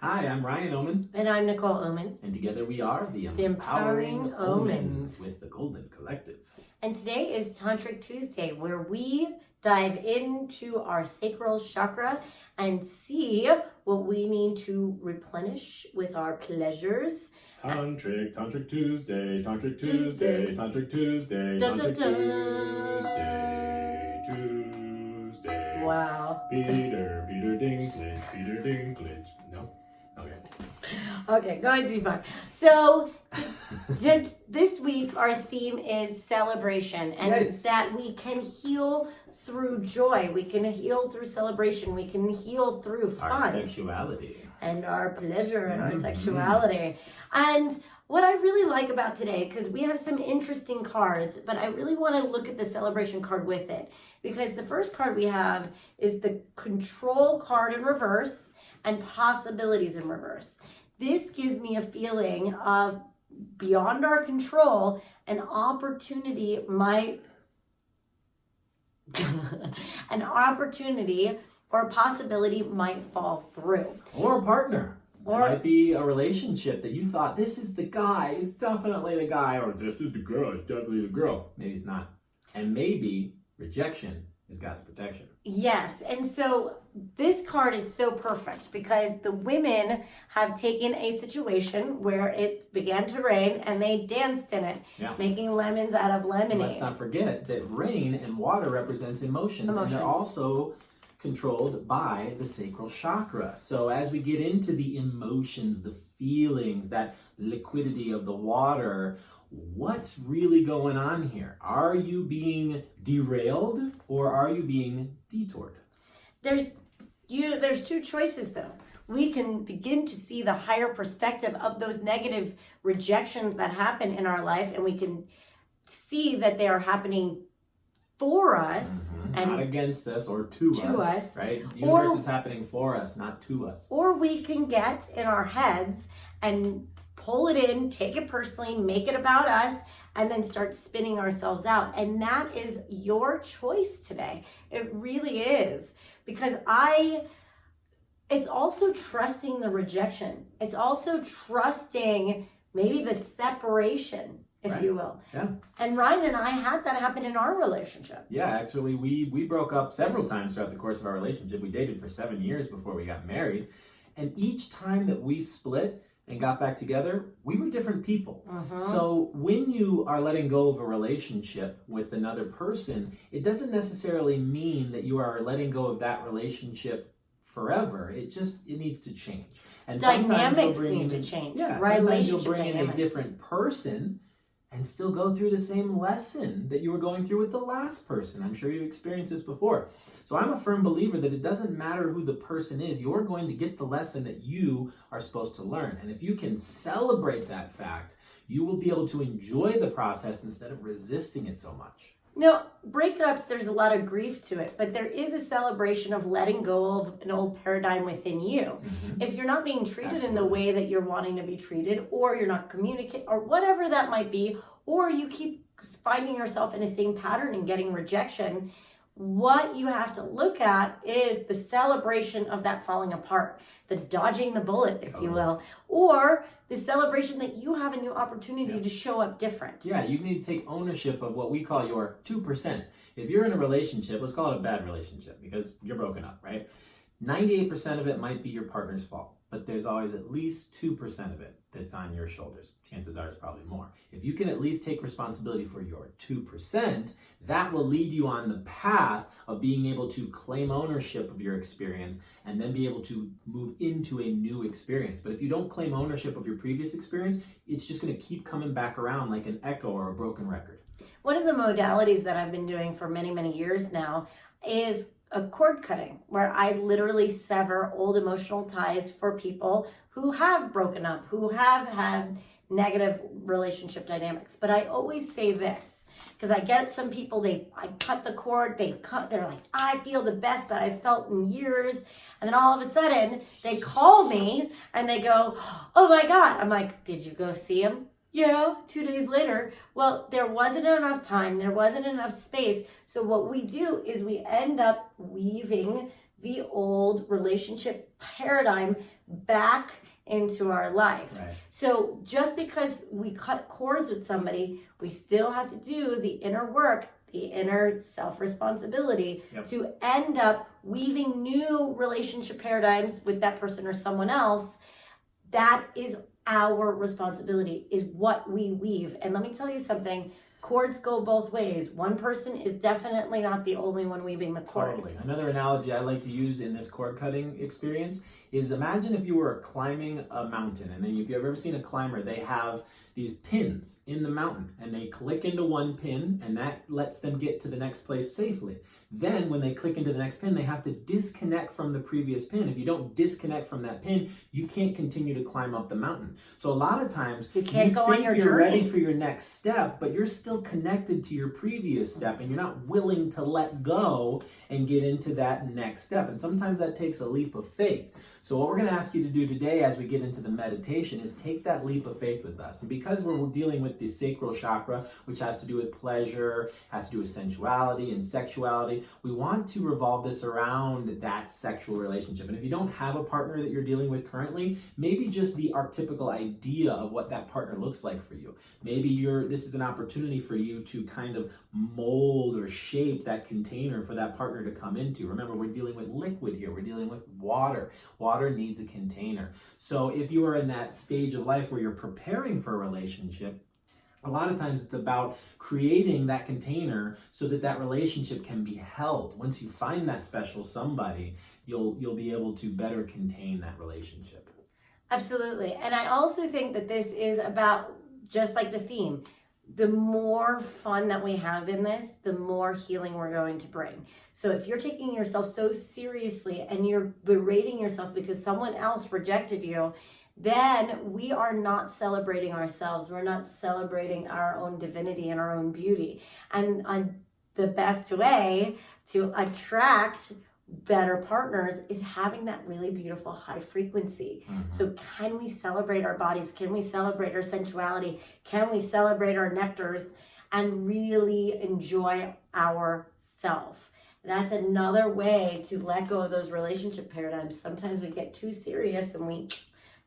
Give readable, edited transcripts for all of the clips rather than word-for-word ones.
Hi, I'm Ryan Oman. And I'm Nicole Oman. And together we are the Empowering Omens with the Golden Collective. And today is Tantric Tuesday, where we dive into our sacral chakra and see what we need to replenish with our pleasures. Tantric Tuesday, Tantric Tuesday, Tantric Tuesday, Tantric Tuesday. Wow. Peter Dinklage. No? Okay. Okay, going too far. So this week our theme is celebration, and yes. that we can heal through joy, we can heal through celebration, we can heal through fun. Our sexuality. And our pleasure and our sexuality. And what I really like about today, because we have some interesting cards, but I really want to look at the celebration card with it. Because the first card we have is the control card in reverse and possibilities in reverse. This gives me a feeling of beyond our control, an opportunity might, or a possibility might fall through. Or a partner. Or it might be a relationship that you thought, this is the guy, it's definitely the guy, or this is the girl, it's definitely the girl. Maybe it's not. And maybe rejection is God's protection. Yes, and so this card is so perfect because the women have taken a situation where it began to rain and they danced in it, making lemons out of lemonade. Let's not forget that rain and water represents emotions. And they're also controlled by the sacral chakra. So as we get into the emotions, the feelings, that liquidity of the water, what's really going on here? Are you being derailed or are you being detoured? There's two choices though. We can begin to see the higher perspective of those negative rejections that happen in our life, and we can see that they are happening for us and not against us or to us, right? The universe is happening for us, not to us. Or we can get in our heads and pull it in, take it personally, make it about us, and then start spinning ourselves out. And that is your choice today. It really is. Because it's also trusting the rejection. It's also trusting maybe the separation, if you will. Yeah. And Ryan and I had that happen in our relationship. Yeah, actually, we broke up several times throughout the course of our relationship. We dated for 7 years before we got married. And each time that we split and got back together, we were different people. So when you are letting go of a relationship with another person, it doesn't necessarily mean that you are letting go of that relationship forever. It needs to change. And dynamics need to change. Yeah, sometimes you'll bring in a different person and still go through the same lesson that you were going through with the last person. I'm sure you've experienced this before. So I'm a firm believer that it doesn't matter who the person is, you're going to get the lesson that you are supposed to learn. And if you can celebrate that fact, you will be able to enjoy the process instead of resisting it so much. Now, breakups, there's a lot of grief to it, but there is a celebration of letting go of an old paradigm within you. If you're not being treated in the way that you're wanting to be treated, or you're not communicating, or whatever that might be, or you keep finding yourself in the same pattern and getting rejection, what you have to look at is the celebration of that falling apart, the dodging the bullet, if you will, or the celebration that you have a new opportunity to show up different. Yeah, you need to take ownership of what we call your 2%. If you're in a relationship, let's call it a bad relationship because you're broken up, right? 98% of it might be your partner's fault, but there's always at least 2% of it that's on your shoulders. Chances are it's probably more. If you can at least take responsibility for your 2%, that will lead you on the path of being able to claim ownership of your experience and then be able to move into a new experience. But if you don't claim ownership of your previous experience, it's just going to keep coming back around like an echo or a broken record. One of the modalities that I've been doing for many, many years now is a cord cutting, where I literally sever old emotional ties for people who have broken up, who have had negative relationship dynamics. But I always say this, because I get some people, I cut the cord, they're like, I feel the best that I've felt in years. And then all of a sudden they call me and they go, oh my God. I'm like, did you go see him? Yeah, 2 days later. Well, there wasn't enough time. There wasn't enough space. So what we do is we end up weaving the old relationship paradigm back into our life. Right. So just because we cut cords with somebody, we still have to do the inner work, the inner self-responsibility to end up weaving new relationship paradigms with that person or someone else. That is our responsibility, is what we weave. And let me tell you something, cords go both ways. One person is definitely not the only one weaving the cord. Totally. Another analogy I like to use in this cord cutting experience is, imagine if you were climbing a mountain, and then if you've ever seen a climber, they have these pins in the mountain, and they click into one pin, and that lets them get to the next place safely. Then when they click into the next pin, they have to disconnect from the previous pin. If you don't disconnect from that pin, you can't continue to climb up the mountain. So a lot of times you can't go on your you're journey. Ready for your next step, but you're still connected to your previous step, and you're not willing to let go and get into that next step. And sometimes that takes a leap of faith. So what we're going to ask you to do today as we get into the meditation is take that leap of faith with us. And because we're dealing with the sacral chakra, which has to do with pleasure, has to do with sensuality and sexuality, we want to revolve this around that sexual relationship. And if you don't have a partner that you're dealing with currently, maybe just the archetypical idea of what that partner looks like for you. Maybe this is an opportunity for you to kind of mold or shape that container for that partner to come into. Remember, we're dealing with liquid here. We're dealing with water. Water needs a container. So if you are in that stage of life where you're preparing for a relationship, a lot of times it's about creating that container so that that relationship can be held. Once you find that special somebody, you'll be able to better contain that relationship. Absolutely. And I also think that this is about, just like the theme, the more fun that we have in this, the more healing we're going to bring. So if you're taking yourself so seriously and you're berating yourself because someone else rejected you, then we are not celebrating ourselves. We're not celebrating our own divinity and our own beauty. And the best way to attract better partners is having that really beautiful high frequency. So can we celebrate our bodies? Can we celebrate our sensuality? Can we celebrate our nectars and really enjoy ourselves? That's another way to let go of those relationship paradigms. Sometimes we get too serious and we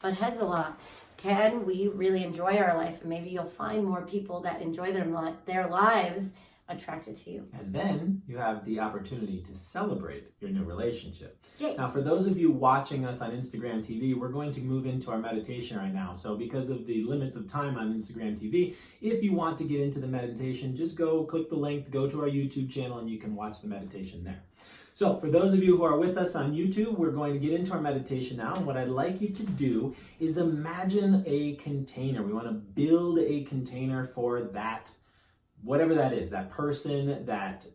butt heads a lot. Can we really enjoy our life? And maybe you'll find more people that enjoy their lives attracted to you. And then you have the opportunity to celebrate your new relationship. Yay. Now, for those of you watching us on Instagram TV, we're going to move into our meditation right now. So because of the limits of time on Instagram TV, if you want to get into the meditation, just go click the link, go to our YouTube channel, and you can watch the meditation there. So for those of you who are with us on YouTube, we're going to get into our meditation now. And what I'd like you to do is imagine a container. We want to build a container for that, whatever that is, that person, that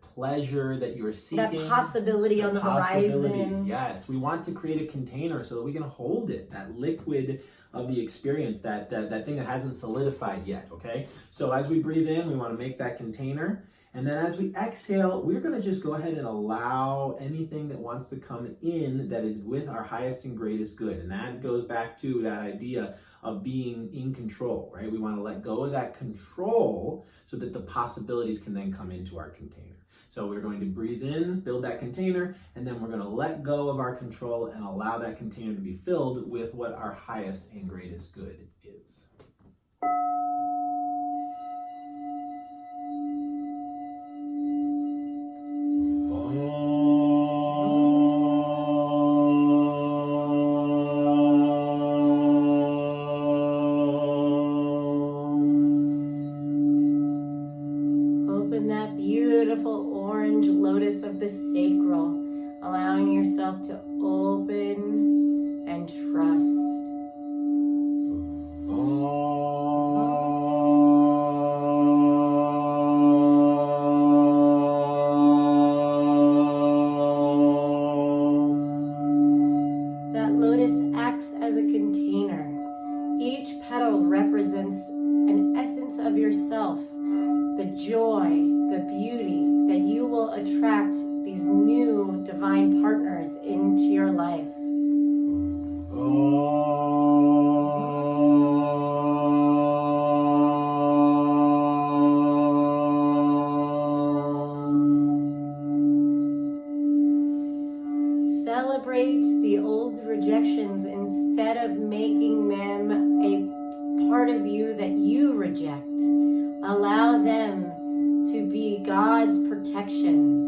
pleasure that you're seeking. That possibility on the horizon. Yes, we want to create a container so that we can hold it, that liquid of the experience, that thing that hasn't solidified yet, okay? So as we breathe in, we want to make that container. And then as we exhale, we're going to just go ahead and allow anything that wants to come in that is with our highest and greatest good. And that goes back to that idea of being in control, right? We want to let go of that control so that the possibilities can then come into our container. So we're going to breathe in, build that container, and then we're going to let go of our control and allow that container to be filled with what our highest and greatest good is. Open that beautiful orange lotus of the sacral, allowing yourself to open and trust. That lotus acts as a container. Each petal represents an essence of yourself, the joy, the beauty that you will attract these new divine partners into your life. rejections, instead of making them a part of you that you reject, allow them to be God's protection.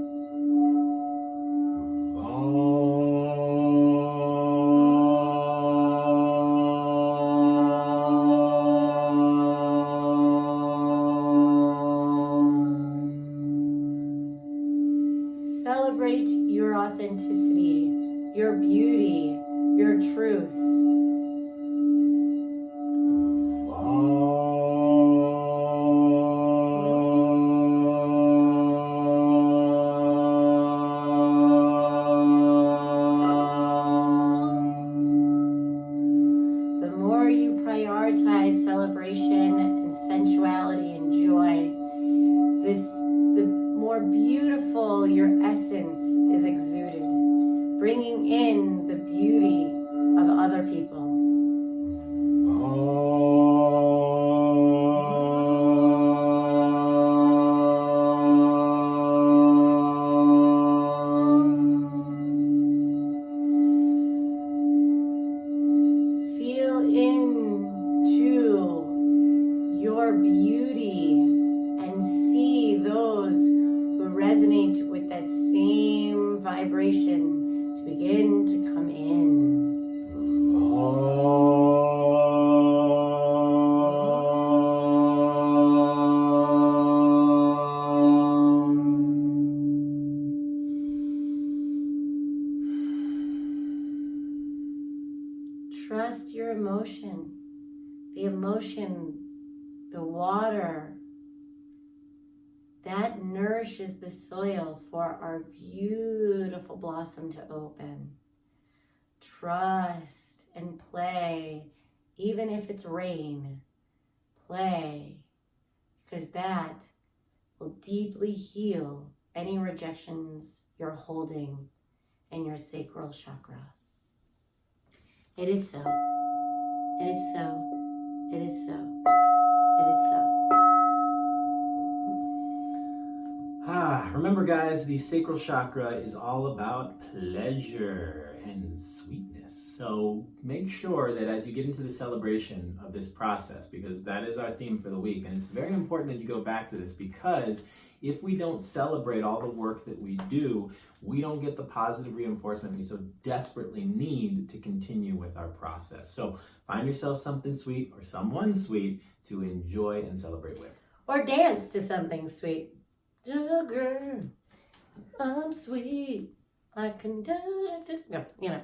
Celebrate your authenticity, your beauty, your truth. The more you prioritize celebration and sensuality and joy, the more beautiful your essence is exuded, bringing in the beauty of other people. Feel into your beauty and see those who resonate with that same vibration to begin to come in. Trust your emotion, the water, that nourishes the soil for our beautiful blossom to open. Trust and play, even if it's rain, play, because that will deeply heal any rejections you're holding in your sacral chakra. It is so. It is so. It is so. It is so. Remember, guys, the sacral chakra is all about pleasure and sweetness. So make sure that as you get into the celebration of this process, because that is our theme for the week, and it's very important that you go back to this, because if we don't celebrate all the work that we do, we don't get the positive reinforcement we so desperately need to continue with our process. So find yourself something sweet or someone sweet to enjoy and celebrate with. Or dance to something sweet. Sugar, I'm sweet. I can do it. No, you know.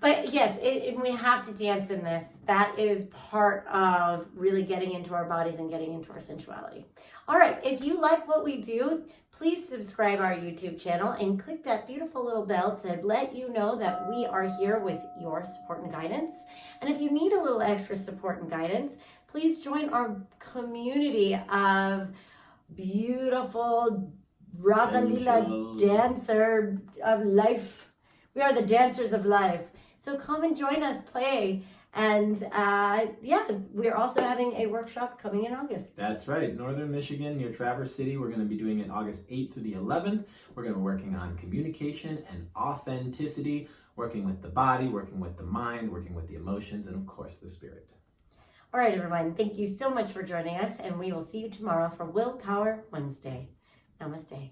But yes, we have to dance in this. That is part of really getting into our bodies and getting into our sensuality. All right, if you like what we do, please subscribe our YouTube channel and click that beautiful little bell to let you know that we are here with your support and guidance. And if you need a little extra support and guidance, please join our community of beautiful Rosalila dancer of life. We are the dancers of life. So come and join us, play. And we're also having a workshop coming in August. That's right. Northern Michigan near Traverse City. We're going to be doing it August 8th through the 11th. We're going to be working on communication and authenticity, working with the body, working with the mind, working with the emotions, and of course the spirit. All right, everyone. Thank you so much for joining us, and we will see you tomorrow for Willpower Wednesday. Namaste.